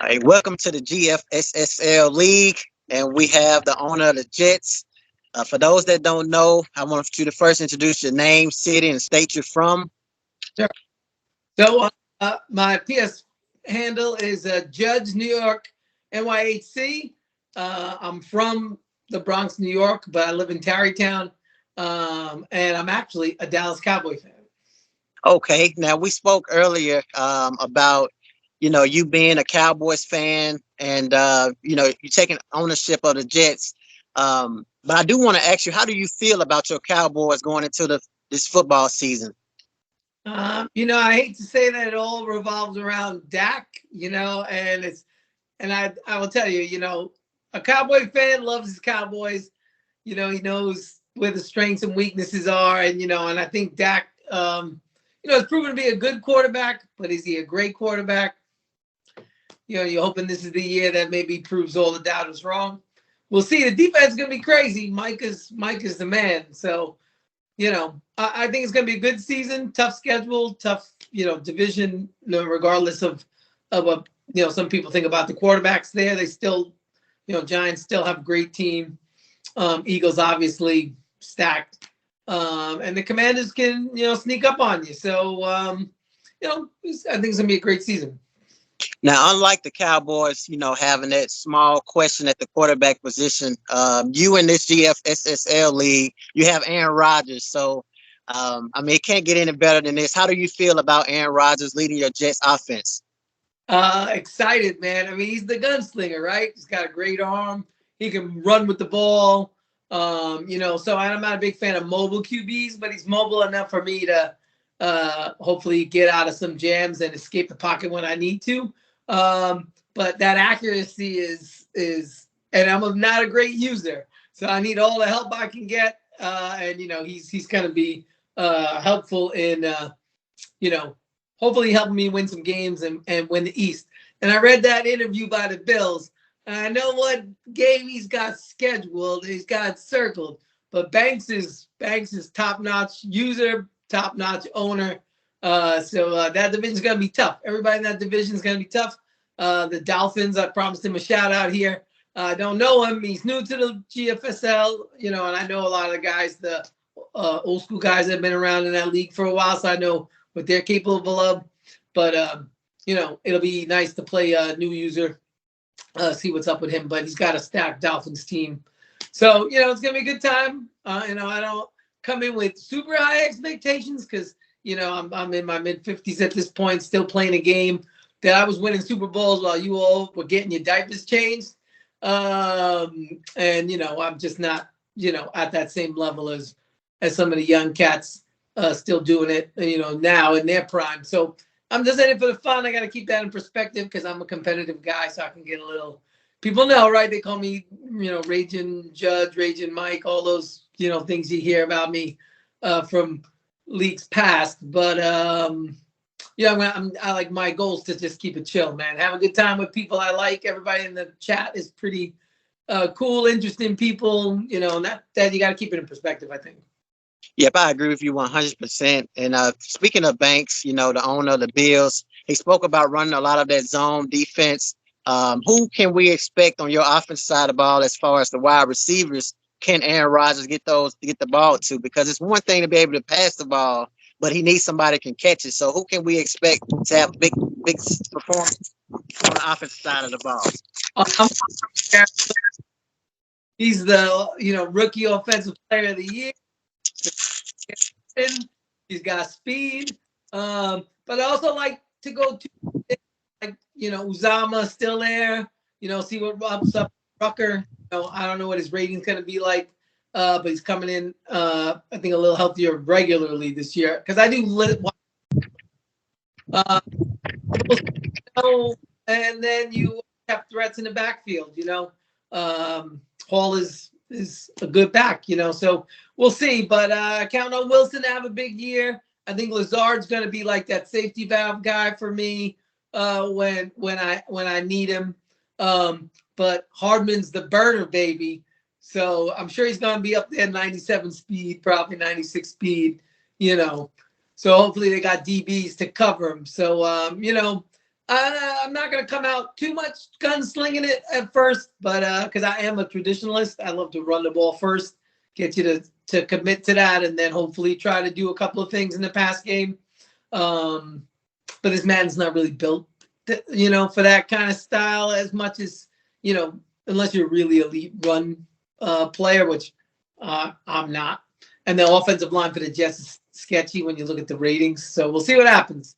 Hey, welcome to the GFSSL League, and we have the owner of the Jets. For those that don't know, I want you to first introduce your name, city, and state you're from. Sure. So my PS handle is Judge New York NYHC. I'm from the Bronx, New York, but I live in Tarrytown, and I'm actually a Dallas Cowboy fan. Okay, now we spoke earlier about you being a Cowboys fan and you taking ownership of the Jets. But I do want to ask you, how do you feel about your Cowboys going into this football season? I hate to say that it all revolves around Dak, and I will tell you, a Cowboy fan loves his Cowboys. He knows where the strengths and weaknesses are, and I think Dak, has proven to be a good quarterback, but is he a great quarterback? You're hoping this is the year that maybe proves all the doubters wrong. We'll see. The defense is going to be crazy. Mike is the man. So, I think it's going to be a good season. Tough schedule, tough, division. Regardless of what some people think about the quarterbacks there. They still, Giants still have a great team. Eagles obviously stacked, and the Commanders can sneak up on you. So, I think it's going to be a great season. Now, unlike the Cowboys, having that small question at the quarterback position, you in this GFSSL league, you have Aaron Rodgers. So, it can't get any better than this. How do you feel about Aaron Rodgers leading your Jets offense? Excited, man. He's the gunslinger, right? He's got a great arm. He can run with the ball. So I'm not a big fan of mobile QBs, but he's mobile enough for me to hopefully get out of some jams and escape the pocket when I need to. But that accuracy is, and I'm not a great user, so I need all the help I can get. And he's going to be helpful in, hopefully helping me win some games and win the East. And I read that interview by the Bills. And I know what game he's got scheduled. He's got circled. But Banks is top-notch user, top-notch owner. So that division's going to be tough. Everybody in that division is going to be tough. The Dolphins, I promised him a shout-out here. I don't know him. He's new to the GFSL, and I know a lot of the guys, the old school guys that have been around in that league for a while, so I know what they're capable of. But, it'll be nice to play a new user, see what's up with him. But he's got a stacked Dolphins team. So, it's going to be a good time. I don't come in with super high expectations because, I'm in my mid-50s at this point, still playing a game that I was winning Super Bowls while you all were getting your diapers changed. And, I'm just not, at that same level as some of the young cats still doing it, now in their prime. So I'm just in it for the fun. I got to keep that in perspective because I'm a competitive guy, so I can get a little. People know, right? They call me, Raging Judge, Raging Mike, all those, things you hear about me from leagues past. But I like my goals to just keep it chill, man. Have a good time with people I like. Everybody in the chat is pretty cool, interesting people. And that you got to keep it in perspective, I think. Yep, I agree with you 100%. And speaking of Banks, the owner of the Bills, he spoke about running a lot of that zone defense. Who can we expect on your offense side of the ball as far as the wide receivers? Can Aaron Rodgers get the ball to? Because it's one thing to be able to pass the ball, but he needs somebody who can catch it. So who can we expect to have big performance on the offensive side of the ball? He's the rookie offensive player of the year. He's got speed, but I also like to go to Uzama still there. See what ups up Rucker. I don't know what his rating's going to be like, but he's coming in. I think a little healthier regularly this year because I do. And then you have threats in the backfield. Hall is a good back. So we'll see. But count on Wilson to have a big year. I think Lazard's going to be like that safety valve guy for me when I need him. But Hardman's the burner baby. So I'm sure he's going to be up there 97 speed, probably 96 speed, So hopefully they got DBs to cover him. So, I'm not going to come out too much gunslinging it at first, but because I am a traditionalist, I love to run the ball first, get you to commit to that, and then hopefully try to do a couple of things in the pass game. But this Madden's not really built, for that kind of style as much as, unless you're really elite run player, which I'm not. And the offensive line for the Jets is sketchy when you look at the ratings. So we'll see what happens.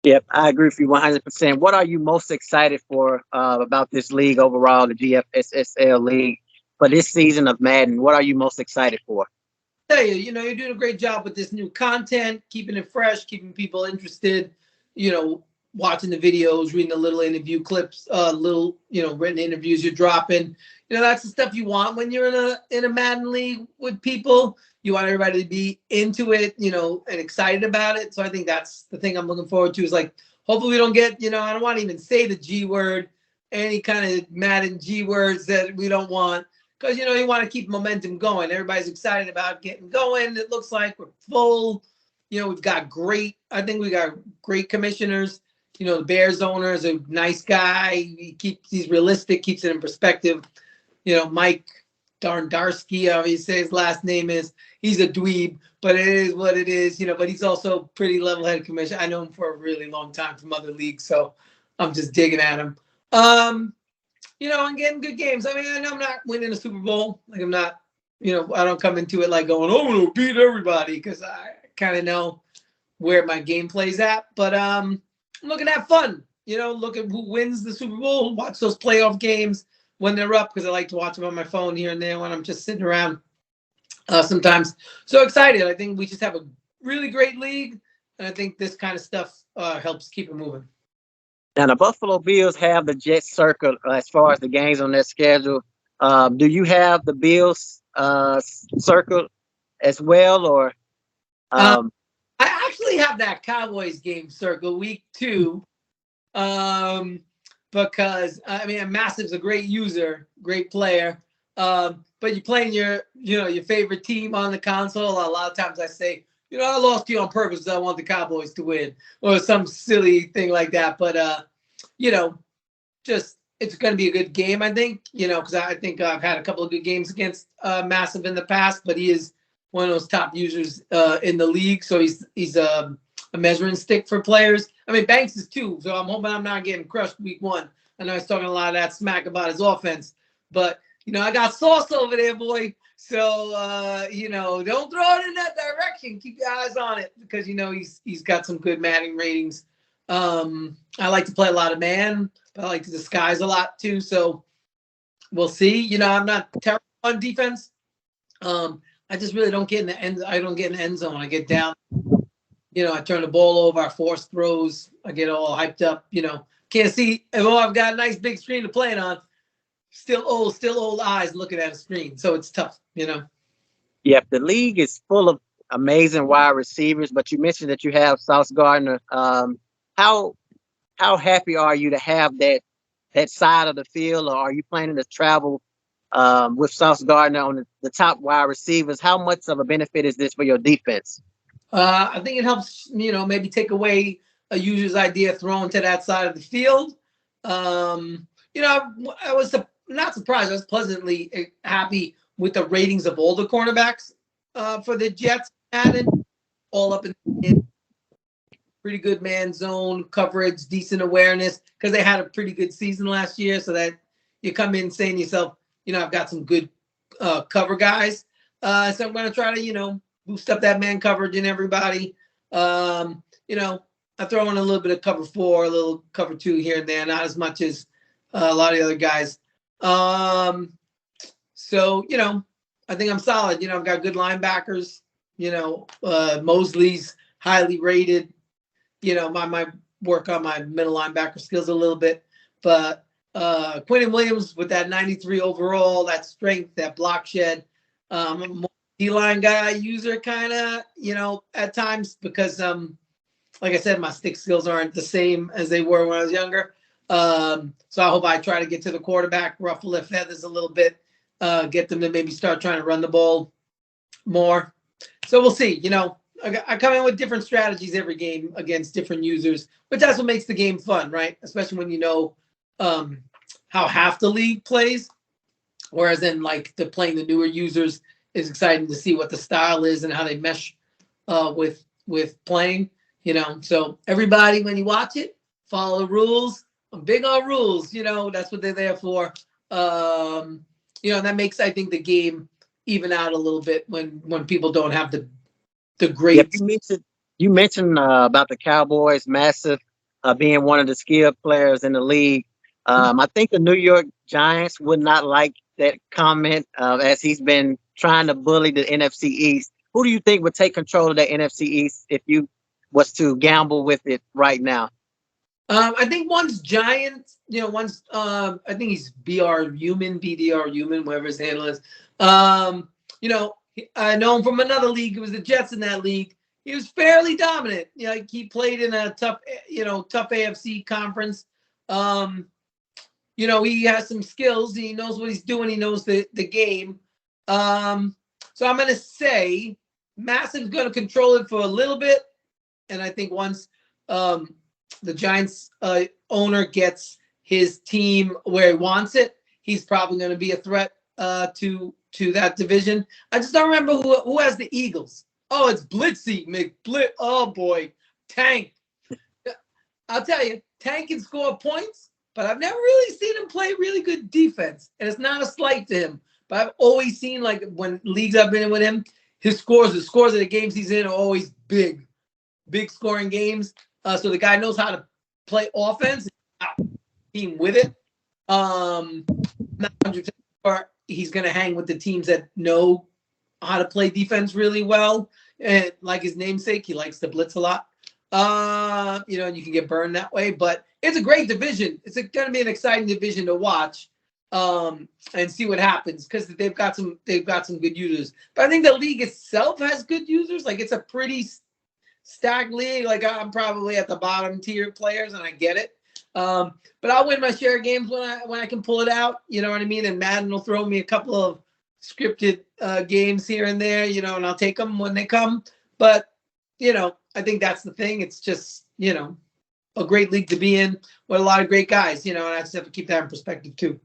Yep, I agree with you 100%. What are you most excited for about this league overall, the GFSSL league, for this season of Madden? What are you most excited for? Tell you, you're doing a great job with this new content, keeping it fresh, keeping people interested, watching the videos, reading the little interview clips, written interviews you're dropping. That's the stuff you want when you're in a Madden league with people. You want everybody to be into it, and excited about it. So I think that's the thing I'm looking forward to, is like, hopefully we don't get, I don't want to even say the G word, any kind of Madden G words that we don't want. Because, you want to keep momentum going. Everybody's excited about getting going. It looks like we're full. We've got I think we got great commissioners. The Bears owner is a nice guy. He's realistic, keeps it in perspective. Mike Darndarsky, however you say his last name is, he's a dweeb, but it is what it is, but he's also pretty level-headed commissioner. I know him for a really long time from other leagues, so I'm just digging at him. And getting good games. I mean, I know I'm not winning a Super Bowl. Like, I'm not, I don't come into it like going, oh, I'm going to beat everybody, because I kind of know where my game play's at. But I'm looking to have fun, look at who wins the Super Bowl, watch those playoff games when they're up, because I like to watch them on my phone here and there when I'm just sitting around sometimes. So excited. I think we just have a really great league, and I think this kind of stuff helps keep it moving. Now, the Buffalo Bills have the Jets circle as far as the games on their schedule. Do you have the Bills circle as well, or? I actually have that Cowboys game circle week 2, because Massive's a great user, great player. But you're playing your favorite team on the console. A lot of times I say, I lost you on purpose. I want the Cowboys to win, or some silly thing like that. But just it's going to be a good game, I think. Because I think I've had a couple of good games against Massive in the past, but he is one of those top users in the league. So he's a measuring stick for players. I mean, Banks is too. So I'm hoping I'm not getting crushed week 1. I know he's talking a lot of that smack about his offense, but I got sauce over there, boy. So don't throw it in that direction. Keep your eyes on it, because he's got some good Madden ratings. I like to play a lot of man, but I like to disguise a lot too. So we'll see. I'm not terrible on defense. I just really don't get in the end. I don't get in the end zone. I get down. I turn the ball over. I force throws. I get all hyped up. Can't see. I've got a nice big screen to play it on. Still old eyes looking at a screen. So it's tough. Yep, the league is full of amazing wide receivers, but you mentioned that you have Sauce Gardner. How happy are you to have that side of the field, or are you planning to travel with Sauce Gardner on the top wide receivers? How much of a benefit is this for your defense? I think it helps, maybe take away a user's idea thrown to that side of the field. I was not surprised. I was pleasantly happy with the ratings of all the cornerbacks for the Jets. Added all up in pretty good man zone coverage, decent awareness, because they had a pretty good season last year. So that you come in saying to yourself, I've got some good cover guys. So I'm going to try to, boost up that man coverage in everybody. I throw in a little bit of cover 4, a little cover 2 here and there, not as much as a lot of the other guys. So, I think I'm solid. I've got good linebackers. Mosley's highly rated. I might work on my middle linebacker skills a little bit. But Quentin Williams with that 93 overall, that strength, that block shed. I'm a more D-line guy, user kind of, at times, because, like I said, my stick skills aren't the same as they were when I was younger. So I hope I try to get to the quarterback, ruffle their feathers a little bit, get them to maybe start trying to run the ball more. So we'll see. I come in with different strategies every game against different users, which that's what makes the game fun, right? Especially when you know how half the league plays. Whereas then, like playing the newer users is exciting to see what the style is and how they mesh with playing. So everybody, when you watch it, follow the rules. I'm big on rules. That's what they're there for. And that makes, I think, the game even out a little bit when people don't have the Yep, great. you mentioned about the Cowboys, massive, being one of the skilled players in the league. I think the New York Giants would not like that comment, as he's been trying to bully the NFC East. Who do you think would take control of the NFC East if you was to gamble with it right now? I think once Giants, I think he's BDR Human, whatever his handle is. I know him from another league. It was the Jets in that league. He was fairly dominant. Like he played in a tough AFC conference. He has some skills. He knows what he's doing. He knows the game. So I'm gonna say Massive's gonna control it for a little bit, and I think once the Giants owner gets his team where he wants it, he's probably going to be a threat to that division. I just don't remember who has the Eagles. Oh, it's Blitzy McBlit. Oh boy, Tank. I'll tell you, Tank can score points, but I've never really seen him play really good defense. And it's not a slight to him, but I've always seen, like, when leagues I've been in with him, the scores of the games he's in are always big scoring games. So the guy knows how to play offense, team with it. Not 100% sure he's going to hang with the teams that know how to play defense really well. And like his namesake, he likes to blitz a lot. And you can get burned that way. But it's a great division. It's going to be an exciting division to watch and see what happens, because they've got some good users. But I think the league itself has good users. Like, it's a pretty stacked league. Like, I'm probably at the bottom tier players, and I get it. But I'll win my share of games when I can pull it out. You know what I mean? And Madden will throw me a couple of scripted games here and there, and I'll take them when they come. But I think that's the thing. It's just a great league to be in with a lot of great guys. And I just have to keep that in perspective too.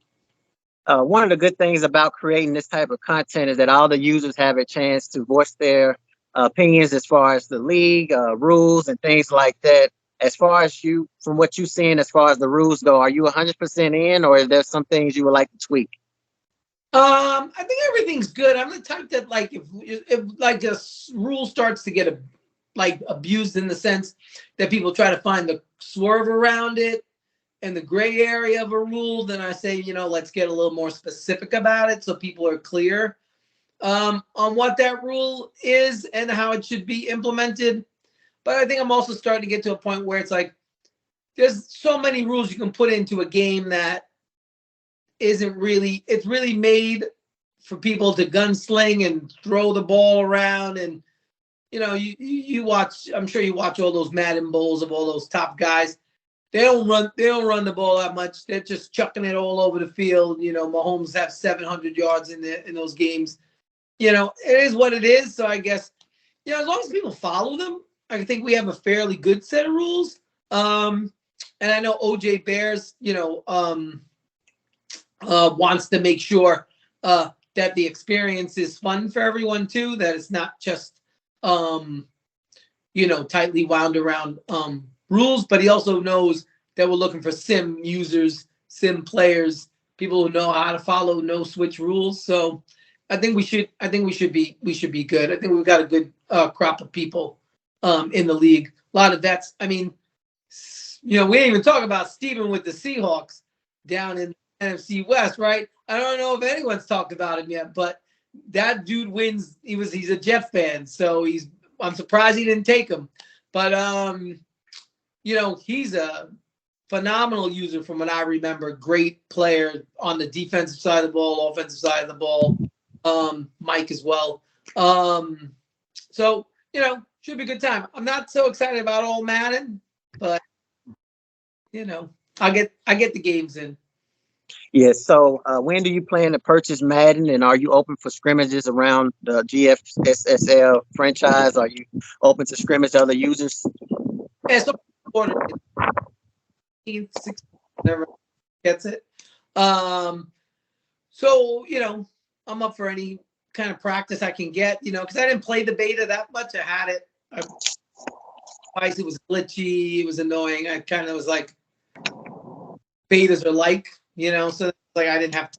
One of the good things about creating this type of content is that all the users have a chance to voice their opinions as far as the league, rules, and things like that. As far as from what you've seen, as far as the rules go, are you 100% in, or is there some things you would like to tweak? I think everything's good. I'm the type that, like, if like a rule starts to get abused, in the sense that people try to find the swerve around it and the gray area of a rule, then I say, let's get a little more specific about it so people are clear on what that rule is and how it should be implemented. But I think I'm also starting to get to a point where it's like, there's so many rules you can put into a game that it's really made for people to gunsling and throw the ball around. And you watch, I'm sure you watch all those Madden bowls of all those top guys. They don't run the ball that much. They're just chucking it all over the field. Mahomes have 700 yards in those games. It is what it is. So I guess, as long as people follow them, I think we have a fairly good set of rules. And I know OJ Bears, wants to make sure that the experience is fun for everyone too, that it's not just, tightly wound around rules, but he also knows that we're looking for sim users, sim players, people who know how to follow no switch rules. So I think we should be good. I think we've got a good crop of people in the league. A lot of vets. I mean, we didn't even talk about Steven with the Seahawks down in NFC West, right? I don't know if anyone's talked about him yet, but that dude wins. He's a Jet fan, so I'm surprised he didn't take him. But he's a phenomenal user from what I remember. Great player on the defensive side of the ball, offensive side of the ball. Mike as well. So should be a good time. I'm not so excited about all Madden, but I get the games in. Yeah. So, when do you plan to purchase Madden, and are you open for scrimmages around the GFSSL franchise? Are you open to scrimmage other users? Yeah, so order 15th, 16th, whatever gets it. Um, so I'm up for any kind of practice I can get. Because I didn't play the beta that much. I had it. Twice. It was glitchy. It was annoying. I kind of was like, betas are like, so like I didn't have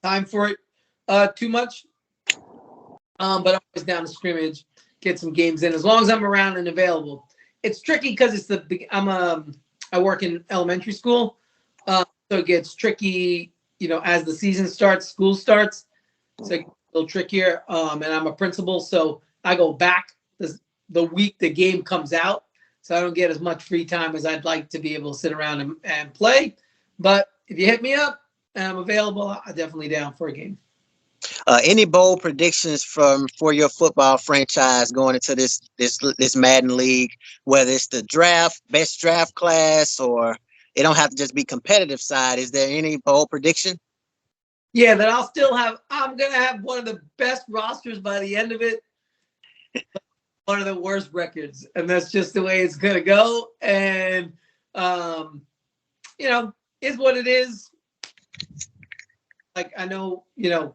time for it too much. But I'm always down to scrimmage, get some games in as long as I'm around and available. It's tricky because I work in elementary school, so it gets tricky, as the season starts, school starts, so it gets a little trickier. And I'm a principal, so I go back the week the game comes out, so I don't get as much free time as I'd like to be able to sit around and play. But if you hit me up and I'm available, I'm definitely down for a game. Any bold predictions for your football franchise going into this Madden league? Whether it's the draft, best draft class, or it don't have to just be competitive side. Is there any bold prediction? Yeah, that I'm gonna have one of the best rosters by the end of it, one of the worst records, and that's just the way it's gonna go. And um, is what it is. Like I know,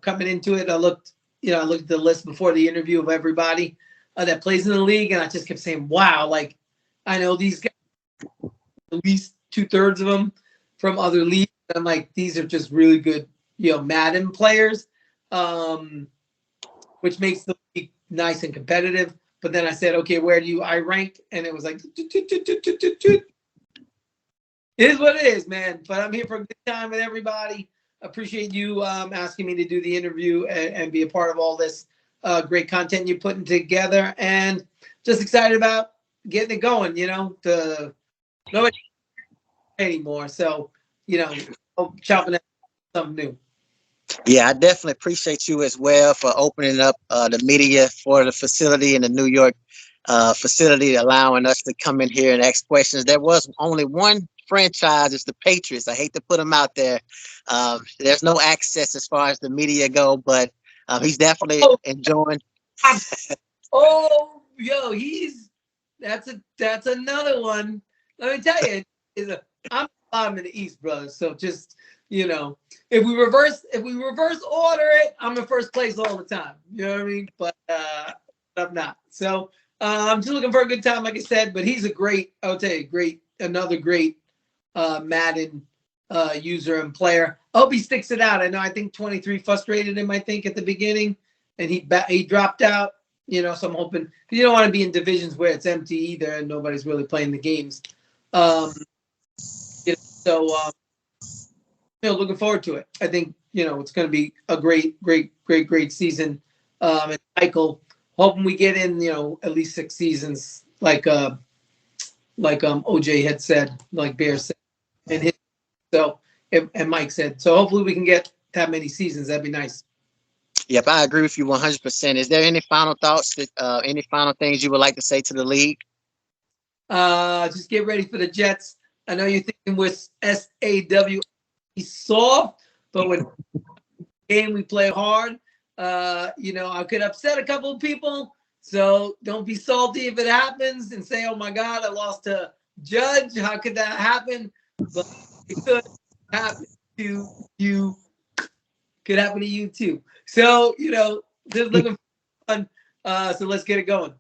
coming into it, I looked at the list before the interview of everybody that plays in the league, and I just kept saying, "Wow!" Like I know these guys, at least 2/3 of them from other leagues. I'm like, these are just really good, Madden players, which makes the league nice and competitive. But then I said, okay, where do I rank? And it was like, it is what it is, man. But I'm here for a good time with everybody. Appreciate you asking me to do the interview and be a part of all this great content you're putting together. And just excited about getting it going, to nobody anymore. So, chopping at something new. Yeah, I definitely appreciate you as well for opening up the media for the facility in the New York facility, allowing us to come in here and ask questions. There was only one franchise, it's the Patriots. I hate to put them out there. There's no access as far as the media go, but he's definitely Oh, enjoying. oh, yo, that's another one. Let me tell you, I'm bottom in the East, brother. So just if we reverse order it, I'm in first place all the time. You know what I mean? But I'm not. So I'm just looking for a good time, like I said. But he's I'll tell you, another great Madden user and player. I hope he sticks it out. I think 23 frustrated him, I think, at the beginning, and he dropped out. So I'm hoping, because you don't want to be in divisions where it's empty either and nobody's really playing the games. Um, so looking forward to it. I think it's going to be a great season. And Michael, hoping we get in at least 6 seasons, like OJ had said, like Bear said, and and Mike said. So hopefully we can get that many seasons. That'd be nice. Yep, I agree with you 100%. Is there any final thoughts, any final things you would like to say to the league? Just get ready for the Jets. I know you're thinking with SAW soft, but with game we play hard. I could upset a couple of people, so don't be salty if it happens and say, "Oh my God, I lost to Judge. How could that happen?" But it could happen to you. Could happen to you too. So just looking for fun. So let's get it going.